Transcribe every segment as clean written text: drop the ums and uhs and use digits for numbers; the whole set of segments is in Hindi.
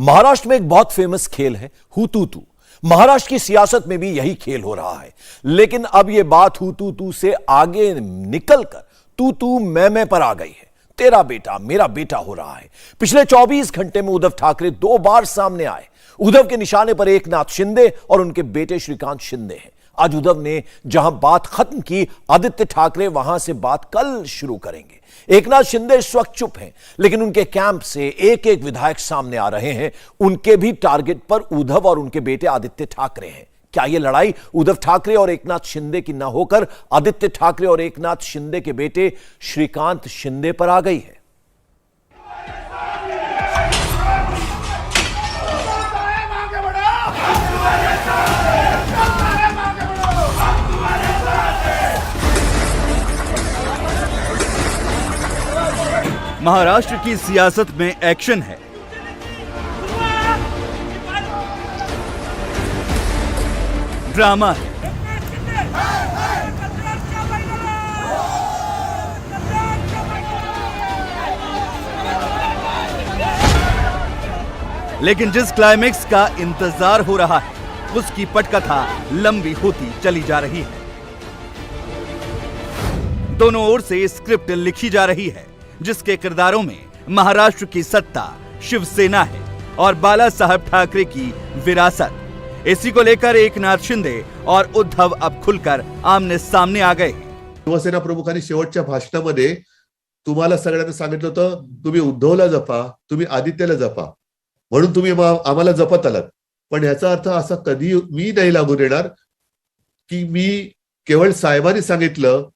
महाराष्ट्र में एक बहुत फेमस खेल है हुतूतू। महाराष्ट्र की सियासत में भी यही खेल हो रहा है, लेकिन अब यह बात हुतूतू से आगे निकलकर तू तू मैं पर आ गई है। तेरा बेटा मेरा बेटा हो रहा है। पिछले 24 घंटे में उद्धव ठाकरे 2 बार सामने आए। उद्धव के निशाने पर एकनाथ शिंदे और उनके बेटे श्रीकांत शिंदे हैं। आज उद्धव ने जहां बात खत्म की, आदित्य ठाकरे वहां से बात कल शुरू करेंगे। एकनाथ शिंदे इस वक्त चुप हैं, लेकिन उनके कैंप से एक एक विधायक सामने आ रहे हैं। उनके भी टारगेट पर उद्धव और उनके बेटे आदित्य ठाकरे हैं। क्या यह लड़ाई उद्धव ठाकरे और एकनाथ शिंदे की न होकर आदित्य ठाकरे और एकनाथ शिंदे के बेटे श्रीकांत शिंदे पर आ गई है? महाराष्ट्र की सियासत में एक्शन है। ड्रामा है। लेकिन जिस क्लाइमेक्स का इंतजार हो रहा है, उसकी पटकथा लंबी होती चली जा रही है। दोनों ओर से स्क्रिप्ट लिखी जा रही है, जिसके किरदारों में महाराष्ट्र की सत्ता शिवसेना है और बाला साहब ठाकरे की विरासत। इसी को लेकर एकनाथ शिंदे और उद्धव अब खुलकर आमने सामने आ गए। शिवसेना प्रमुखांनी शेवटच्या भाषणामध्ये तुम्हाला सगळ्यांना सांगितलं होतं, तुम्ही उद्धवला जपा, तुम्ही आदित्यला जपा, म्हणून तुम्ही आम्हाला जपत आलात. पण याचा अर्थ असा कधी मी नाही लागू देणार की मी केवळ साहेबांनी सांगितलं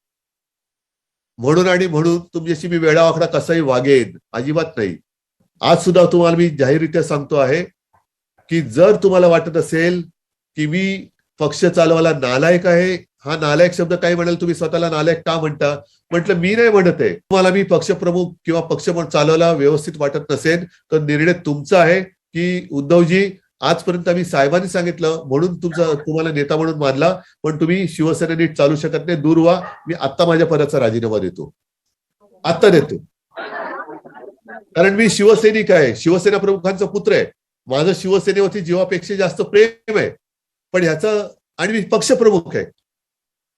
म्हणून आणि म्हणून तुमच्याशी मी वेळावाकडा कसाही वागेन, अजिबात नाही. आज सुद्धा तुम्हाला मी जाहीररित्या सांगतो आहे की जर तुम्हाला वाटत असेल की मी पक्ष चालवायला नालायक आहे, हा नालायक शब्द काय म्हणाल तुम्ही स्वतःला नालायक का म्हणता, म्हटलं मी नाही म्हणत आहे. तुम्हाला मी पक्षप्रमुख किंवा पक्ष चालवायला व्यवस्थित वाटत नसेल तर निर्णय तुमचा आहे की उद्धवजी आजपर्यंत आम्ही साहेबांनी सांगितलं म्हणून तुम्हाला नेता म्हणून मानला, पण तुम्ही शिवसेना नीट चालू शकत नाही, दूर व्हा. मी आत्ता माझ्या पदाचा राजीनामा देतो, आत्ता देतो. कारण मी शिवसैनिक आहे, शिवसेना प्रमुखांचा पुत्र आहे. माझं शिवसेनेवरती जीवापेक्षा जास्त प्रेम आहे, पण ह्याचं आणि मी पक्षप्रमुख आहे.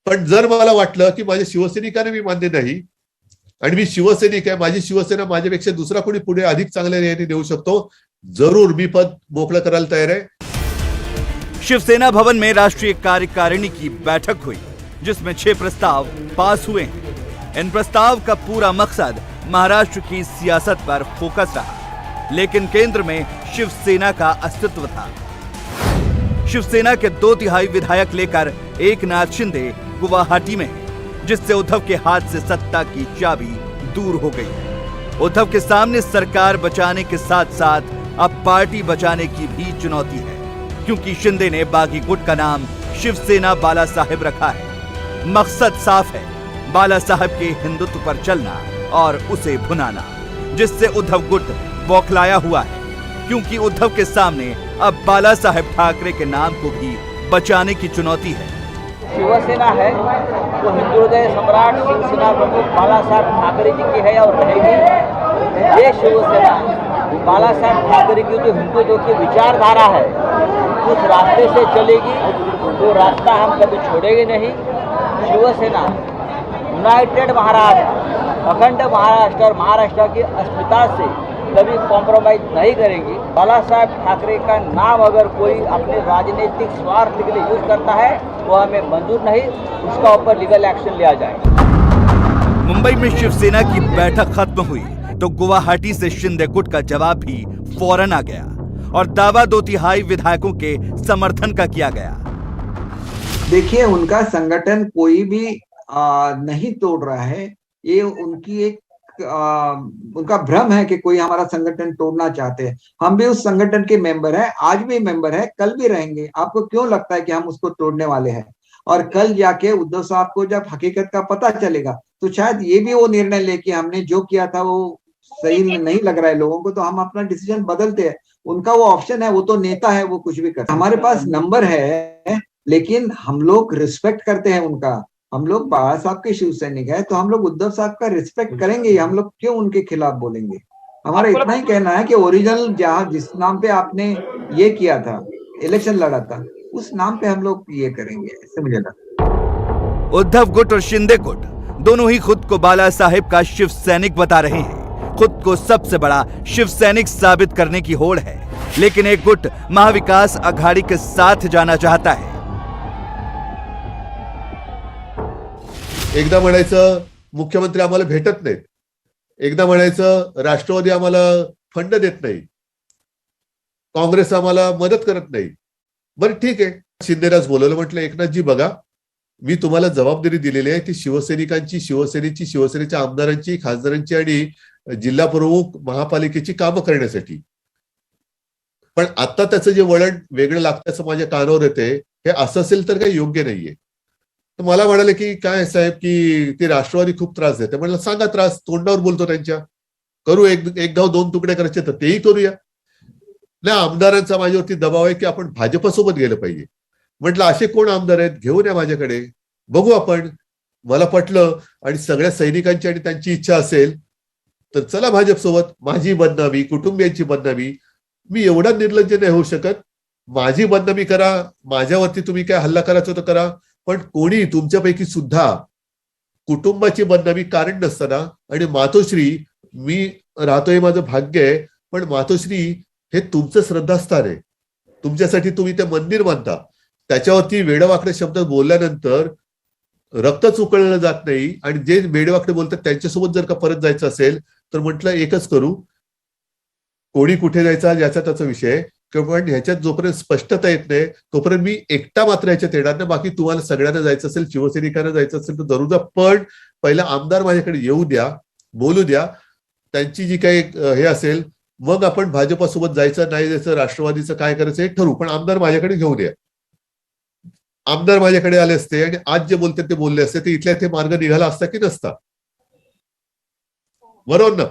पण जर मला वाटलं की माझ्या शिवसैनिकांना मी मान्य नाही आणि मी शिवसैनिक आहे, माझी शिवसेना माझ्यापेक्षा दुसरा कोणी पुढे अधिक चांगल्या रीतीने देऊ शकतो, जरूर मी पद मोकळं करायला तयार आहे. शिवसेना भवन में राष्ट्रीय कार्यकारिणी की बैठक हुई, जिसमें 6 प्रस्ताव पास हुए हैं। इन प्रस्ताव का पूरा मकसद महाराष्ट्र की सियासत पर फोकस रहा, लेकिन केंद्र में शिवसेना का अस्तित्व था। शिवसेना के 2/3 विधायक लेकर एकनाथ शिंदे गुवाहाटी में हैं, जिससे उद्धव के हाथ से सत्ता की चाबी दूर हो गई। उद्धव के सामने सरकार बचाने के साथ साथ अब पार्टी बचाने की भी चुनौती है, क्योंकि शिंदे ने बागी गुट का नाम शिवसेना बाला साहेब रखा है। मकसद साफ है, बाला साहब के हिंदुत्व पर चलना और उसे भुनाना, जिससे उद्धव गुट बौखलाया हुआ है, क्योंकि उद्धव के सामने अब बाला साहेब ठाकरे के नाम को भी बचाने की चुनौती है। शिवसेना है वो हिंदू हृदय सम्राट शिवसेना प्रमुख बाला साहब ठाकरे जी की है और रहेगी। ये शिवसेना बाला साहब ठाकरे की जो हिंदुत्व की विचारधारा है उस रास्ते से चलेगी, वो रास्ता हम कभी छोड़ेंगे नहीं। शिवसेना यूनाइटेड महाराष्ट्र, अखंड महाराष्ट्र और महाराष्ट्र की अस्मिता से कभी कॉम्प्रोमाइज नहीं करेंगी। बाला साहब ठाकरे का नाम अगर कोई अपने राजनीतिक स्वार्थ के लिए यूज करता है वो हमें मंजूर नहीं, उसका ऊपर लीगल एक्शन लिया जाए। मुंबई में शिवसेना की बैठक खत्म हुई तो गुवाहाटी से शिंदे गुट का जवाब भी फौरन आ गया और दावा 2/3 विधायकों के समर्थन का किया गया। देखिए, उनका संगठन कोई भी नहीं तोड़ रहा है। ये उनकी एक उनका भ्रम है कि कोई हमारा संगठन तोड़ना चाहते हैं। हम भी उस संगठन के मेंबर हैं, आज भी मेंबर है, कल भी रहेंगे। आपको क्यों लगता है कि हम उसको तोड़ने वाले हैं? और कल जाके उद्धव साहब को जब हकीकत का पता चलेगा तो शायद ये भी वो निर्णय लेके हमने जो किया था वो सही नहीं लग रहा है लोगों को, तो हम अपना डिसीजन बदलते हैं। उनका वो ऑप्शन है, वो तो नेता है, वो कुछ भी कर। हमारे पास नंबर है, लेकिन हम लोग रिस्पेक्ट करते हैं उनका। हम लोग बाला साहब के शिव सैनिक है, तो हम लोग उद्धव साहब का रिस्पेक्ट करेंगे। हम लोग क्यों उनके खिलाफ बोलेंगे? हमारा इतना ही कहना है कि ओरिजिनल जहाँ जिस नाम पे आपने ये किया था, इलेक्शन लड़ा था, उस नाम पे हम लोग ये करेंगे, ऐसे मुझे लगता। उद्धव गुट और शिंदे गुट दोनों ही खुद को बाला साहेब का शिव सैनिक बता रहे हैं। खुद को सबसे बड़ा शिव सैनिक साबित करने की होड़ है, लेकिन एक गुट महाविकास अघाड़ी के साथ जाना चाहता है। एकदा म्हणायचं मुख्यमंत्री आम्हाला भेटत नाहीत, एकदा म्हणायचं राष्ट्रवादी आम्हाला फंड देत नाही, काँग्रेस आम्हाला मदत करत नाही. बरं ठीक आहे, शिंदेराज बोलवलं, म्हटलं एकनाथजी बघा, मी तुम्हाला जबाबदारी दिलेली आहे ती शिवसैनिकांची, शिवसेनेची, शिवसेनेच्या आमदारांची, खासदारांची आणि जिल्हा प्रमुख महापालिकेची कामं करण्यासाठी. पण आता त्याचं जे वळण वेगळं लागतं असं माझ्या कानावर येते, हे असं असेल तर काही योग्य नाहीये. तर मला म्हणाले की काय साहेब की ते राष्ट्रवादी खूप त्रास देते. म्हणलं सांगा त्रास, तोंडावर बोलतो त्यांच्या, करू एक गाव दोन तुकडे करायचे तर तेही करूया. नाही, आमदारांचा माझ्यावरती दबाव आहे की आपण भाजपसोबत गेलं पाहिजे. म्हटलं असे कोण आमदार आहेत, घेऊन या माझ्याकडे, बघू आपण. मला पटलं आणि सगळ्या सैनिकांची आणि त्यांची इच्छा असेल तर चला भाजपसोबत. माझी बदनामी, कुटुंबियांची बदनामी, मी एवढा निर्लज्ज नाही होऊ शकत. माझी बदनामी करा, माझ्यावरती तुम्ही काय हल्ला करायचा तर करा, पण कोणी तुमच्यापैकी सुद्धा कुटुंबाची बदनामी कारण नसताना, आणि मातोश्री मी राहतोय माझं भाग्य आहे, पण मातोश्री हे तुमचं श्रद्धास्थान आहे. तुमच्यासाठी तुम्ही ते मंदिर मानता, त्याच्यावरती वेडवाकडे शब्द बोलल्यानंतर रक्तच उकळलं जात नाही. आणि जे वेडवाकडे बोलतात त्यांच्यासोबत जर का परत जायचं असेल तर म्हटलं एकच करू, कोणी कुठे जायचा याचा त्याचा विषय, पण ह्याच्यात जोपर्यंत स्पष्टता येत नाही तोपर्यंत मी एकटा मात्र ह्याच्यात येणार नाही. बाकी तुम्हाला सगळ्यांना जायचं असेल, शिवसैनिकांना जायचं असेल तर जरूर जा, पण पहिला आमदार माझ्याकडे येऊ द्या, बोलू द्या, त्यांची जी काही हे असेल मग आपण भाजपासोबत जायचं नाही जायचं, राष्ट्रवादीचं काय करायचं हे ठरवू, पण आमदार माझ्याकडे घेऊ द्या. आमदार माझ्याकडे आले असते आणि आज जे बोलते ते बोलले असते तर इथल्या ते मार्ग निघाला असता की नसता? बरोबर ना,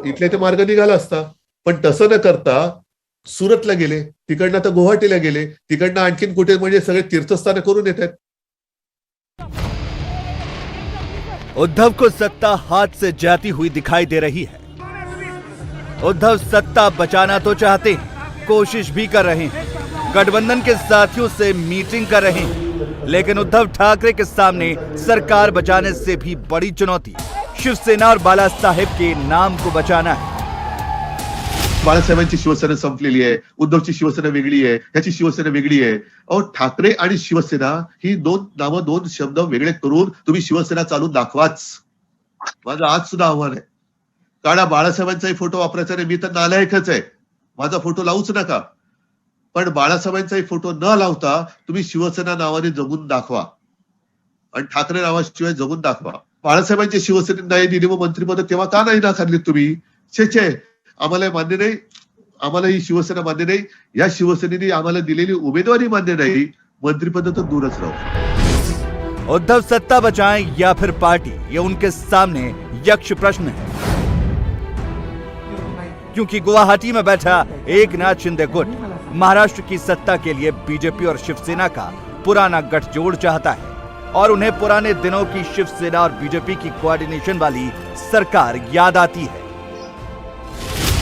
इथल्या ते मार्ग निघाला असता. पण तसं न करता सुरतला गेले, तिकडनं आता गुवाहाटीला गेले, तिकडनं आणखीन कुठे, म्हणजे सगळे तीर्थस्थान करून येत आहेत. उद्धव को सत्ता हाथ से जाती हुई दिखाई दे रही है। उद्धव सत्ता बचाना तो चाहते हैं, कोशिश भी कर रहे हैं, गठबंधन के साथियों से मीटिंग कर रहे हैं, लेकिन उद्धव ठाकरे के सामने सरकार बचाने से भी बड़ी चुनौती शिवसेना और बाला साहेब के नाम को बचाना है। बाळासाहेबांची शिवसेना संपलेली आहे, उद्धवची शिवसेना वेगळी आहे, ह्याची शिवसेना वेगळी आहे. अहो, ठाकरे आणि शिवसेना ही दोन नामं, दोन शब्द वेगळे करून तुम्ही शिवसेना चालून दाखवाच. माझं आज सुद्धा आव्हान आहे. काढा, बाळासाहेबांचाही फोटो वापरायचा नाही, मी तर नालायकच आहे, माझा फोटो लावूच नका. पण बाळासाहेबांचाही फोटो न लावता तुम्ही शिवसेना नावाने जगून दाखवा आणि ठाकरे नावाशिवाय जगून दाखवा. बाळासाहेबांची शिवसेनेत नाही दिली मग मंत्रिपद तेव्हा का नाही नाकारली तुम्ही? छे, आम्हाला मान्य नाही, आम्हाला ही शिवसेना मान्य नाही, या शिवसेनेने आम्हाला दिलेली उमेदवारी मान्य नाही, मंत्रिपद तर दूरच राहू. उद्धव सत्ता बचाएं या फिर पार्टी, ये उनके सामने यक्ष प्रश्न है, क्योंकि गुवाहाटी में बैठा एकनाथ शिंदे गुट महाराष्ट्र की सत्ता के लिए बीजेपी और शिवसेना का पुराना गठजोड़ चाहता है, और उन्हें पुराने दिनों की शिवसेना और बीजेपी की कोऑर्डिनेशन वाली सरकार याद आती है।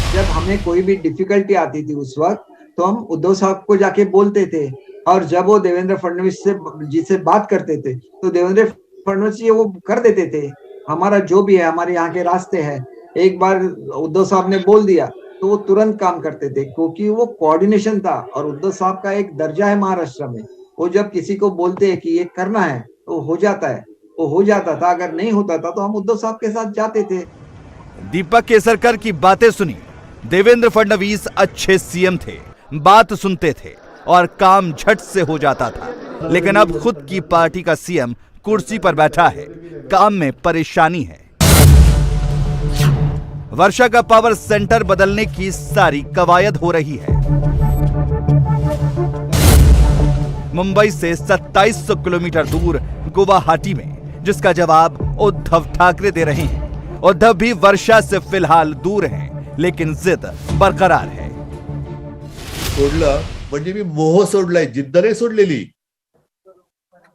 जब हमें कोई भी डिफिकल्टी आती थी उस वक्त तो हम उद्धव साहब को जाके बोलते थे, और जब वो देवेंद्र फडणवीस जी से बात करते थे तो देवेंद्र फडणवीस जी वो कर देते थे। हमारा जो भी है, हमारे यहाँ के रास्ते हैं, एक बार उद्धव साहब ने बोल दिया तो वो तुरंत काम करते थे, क्योंकि वो कोऑर्डिनेशन था। और उद्धव साहब का एक दर्जा है महाराष्ट्र में, वो जब किसी को बोलते हैं कि ये करना है तो हो जाता है, वो हो जाता था। अगर नहीं होता था तो हम उद्धव साहब के साथ जाते थे। दीपक केसरकर की बातें सुनी। देवेंद्र फडणवीस अच्छे सीएम थे, बात सुनते थे और काम झट से हो जाता था, लेकिन अब खुद की पार्टी का सीएम कुर्सी पर बैठा है, काम में परेशानी है। वर्षा का पावर सेंटर बदलने की सारी कवायद हो रही है। मुंबई से 2700 किलोमीटर दूर गुवाहाटी में, जिसका जवाब उद्धव ठाकरे दे रहे हैं। उद्धव भी वर्षा से फिलहाल दूर हैं, लेकिन जिद बरकरार है। सोडलं म्हणजे मी मोह सोडलाय, जिद्द नाही सोडलेली.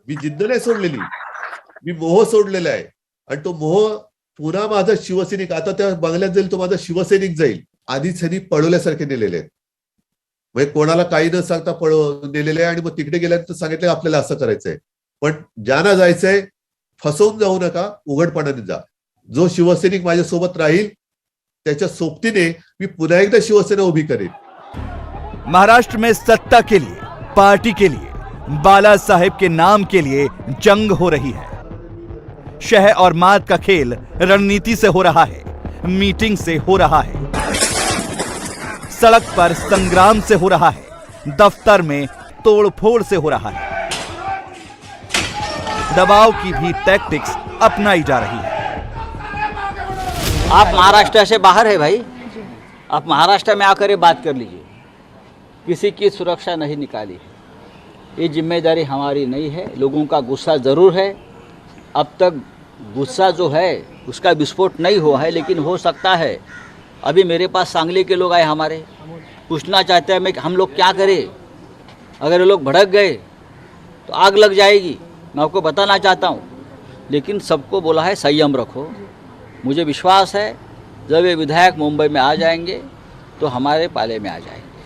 मी जिद्द नाही सोडलेली, मी मोह सोडलेला आहे. आणि तो मोह पुन्हा माझा शिवसैनिक आता त्या बंगल्यात जाईल, तो माझा शिवसैनिक जाईल. आधीच त्यांनी पळवल्यासारखे नेलेले आहेत. म्हणजे कोणाला काही न सांगता नेलेले आहे आणि मग तिकडे गेल्यानंतर सांगितलं आपल्याला असं करायचंय. पण ज्यांना जायचंय फसवून जाऊ नका, उघडपणाने जा. जो शिवसैनिक माझ्यासोबत राहील त्याच्या सोबतीने मी पुन्हा एकदा शिवसेना उभी करेन. महाराष्ट्र में सत्ता के लिए, पार्टी के लिए, बाला साहेब के नाम के लिए जंग हो रही है. शह और मात का खेल रणनीति से हो रहा है, मीटिंग से हो रहा है, सड़क पर संग्राम से हो रहा है, दफ्तर में तोड़फोड़ से हो रहा है. दबाव की भी टैक्टिक्स अपनाई जा रही है. आप महाराष्ट्र से बाहर है भाई, आप महाराष्ट्र में आकर ये बात कर लीजिए. किसी की सुरक्षा नहीं निकाली, ये जिम्मेदारी हमारी नहीं है. लोगों का गुस्सा ज़रूर है, अब तक गुस्सा जो है उसका विस्फोट नहीं हुआ है, लेकिन हो सकता है. अभी मेरे पास सांगली के लोग आए हमारे, पूछना चाहते हैं हम लोग क्या करें, अगर ये लोग भड़क गए तो आग लग जाएगी. मैं आपको बताना चाहता हूँ, लेकिन सबको बोला है संयम रखो. मुझे विश्वास है जब ये विधायक मुंबई में आ जाएंगे तो हमारे पाले में आ जाएंगे.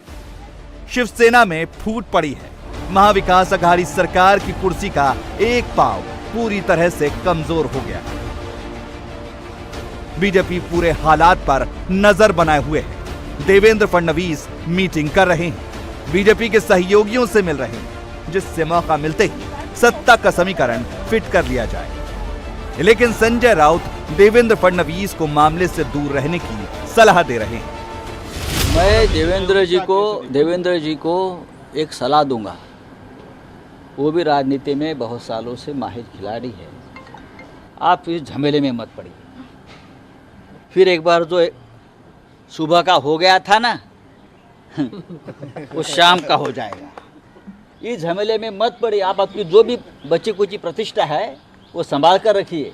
शिवसेना में फूट पड़ी है. महाविकास अघाड़ी सरकार की कुर्सी का एक पांव पूरी तरह से कमजोर हो गया. बीजेपी पूरे हालात पर नजर बनाए हुए है. देवेंद्र फडणवीस मीटिंग कर रहे हैं, बीजेपी के सहयोगियों से मिल रहे हैं, जिससे मौका मिलते ही सत्ता का समीकरण फिट कर लिया जाए. लेकिन संजय राउत देवेंद्र फडणवीस को मामले से दूर रहने की सलाह दे रहे हैं. मैं देवेंद्र जी को एक सलाह दूंगा. वो भी राजनीति में बहुत सालों से माहिर खिलाड़ी है. आप इस झमेले में मत पड़िए. फिर एक बार जो सुबह का हो गया था ना वो शाम का हो जाएगा. इस झमेले में मत पड़िए. आप आपकी जो भी बची कुची प्रतिष्ठा है वो संभाल कर रखिए.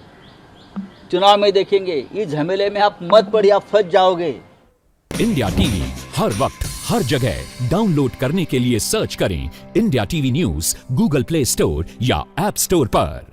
चुनाव में देखेंगे. इस झमेले में आप मत पड़िए, आप फंस जाओगे. इंडिया टीवी हर वक्त हर जगह डाउनलोड करने के लिए सर्च करें India TV news Google play store या ऐप स्टोर पर.